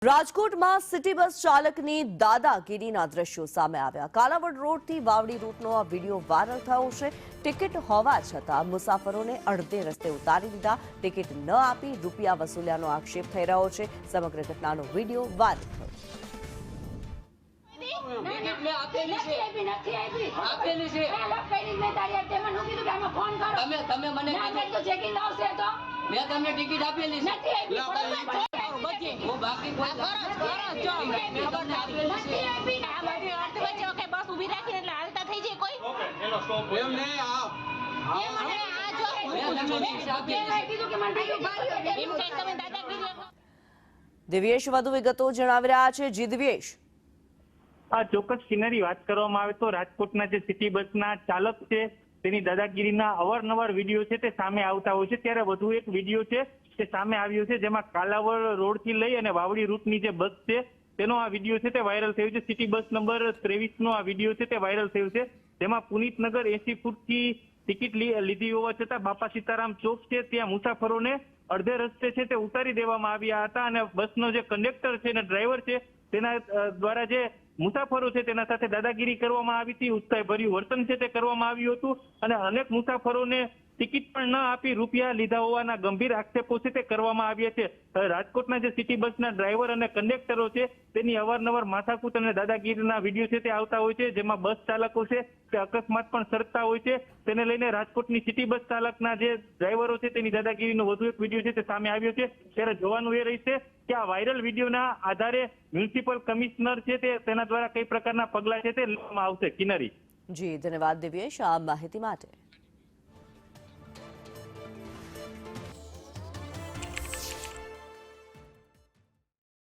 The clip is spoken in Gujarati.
રાજકોટમાં સિટી બસ ચાલકની દાદાગીરીના દ્રશ્યો સામે આવ્યા। કાલાવડ રોડથી વાવડી રૂટનો આ વિડીયો વાયરલ થયો છે। ટિકિટ હોવા છતાં મુસાફરોને અડધે રસ્તે ઉતારી દીધા। ટિકિટ ન આપી રૂપિયા વસૂલ્યાનો આક્ષેપ થઈ રહ્યો છે। સમગ્ર ઘટનાનો વિડીયો વાયરલ થયો। मैं तमने टिकट આપેલી છે वो बाकी કોઈ જો ખબર નથી આપી આ બધી અર્થ વચ્ચે ઓકે બસ ઊભી રાખી એટલે હાલતા થઈ જાય કોઈ ઓકે એનો સ્ટોપ એમ ને આ મને આ જો મેં તમને કીધું કે મને એમ કે તમે દાદાગીરી દિવ્યેશ વધુ વિગતો જણાવી રહ્યા છે। જી દિવ્યેશ, આ ચોક્કસ સિનરી વાત કરવામાં આવે તો રાજકોટના જે સિટી બસના ચાલક છે તેની દાદાગીરીના અવારનવાર વિડીયો છે તે સામે આવતા હોય છે। ત્યારે વધુ એક વિડીયો છે તે સામે આવ્યો છે જેમાં કાલાવડ રોડથી લઈ અને વાવડી રૂટની જે બસ છે તેનો આ વિડીયો છે તે વાયરલ થયો છે। સિટી બસ નંબર 23 નો આ વિડીયો છે તે વાયરલ થયો છે જેમાં પુનિતનગર 80 ફૂટથી ટિકિટ લીધી હોવા છતાં બાપા સીતારામ ચોક છે ત્યાં મુસાફરોને અડધે રસ્તે છે તે ઉતારી દેવામાં આવ્યા હતા અને બસનો જે કંડક્ટર છે અને ડ્રાઈવર છે તેના દ્વારા જે મુસાફરો છે તેના સાથે દાદાગીરી કરવામાં આવી હતી। ઉત્સાહભર્યું વર્તન છે તે કરવામાં આવ્યું હતું અને અનેક મુસાફરોને ટિકિટ પણ ન આપી રૂપિયા લીધા હોવાના ગંભીર આક્ષેપો છે તે કરવામાં આવ્યા છે। રાજકોટના જે સિટી બસના ડ્રાઈવર અને કંડક્ટરો છે તેની અવારનવાર માથાકૂટ અને દાદાગીરીના વિડીયો છે તે આવતા હોય છે જેમાં બસ ચાલકો છે તે અકસ્માત પણ સર્જતા હોય છે। તેને લઈને રાજકોટની સિટી બસ ચાલકના જે ડ્રાઈવરો છે તેની દાદાગીરીનો વધુ એક વિડીયો છે તે સામે આવ્યો છે। ત્યારે જોવાનું એ રહેશે કે આ વાયરલ વિડીયોના આધારે મ્યુનિસિપલ કમિશનર છે તેના દ્વારા કઈ પ્રકારના પગલા છે તે લેવામાં આવશે। કિનરી, જી ધન્યવાદ દિવ્યેશ આ માહિતી માટે।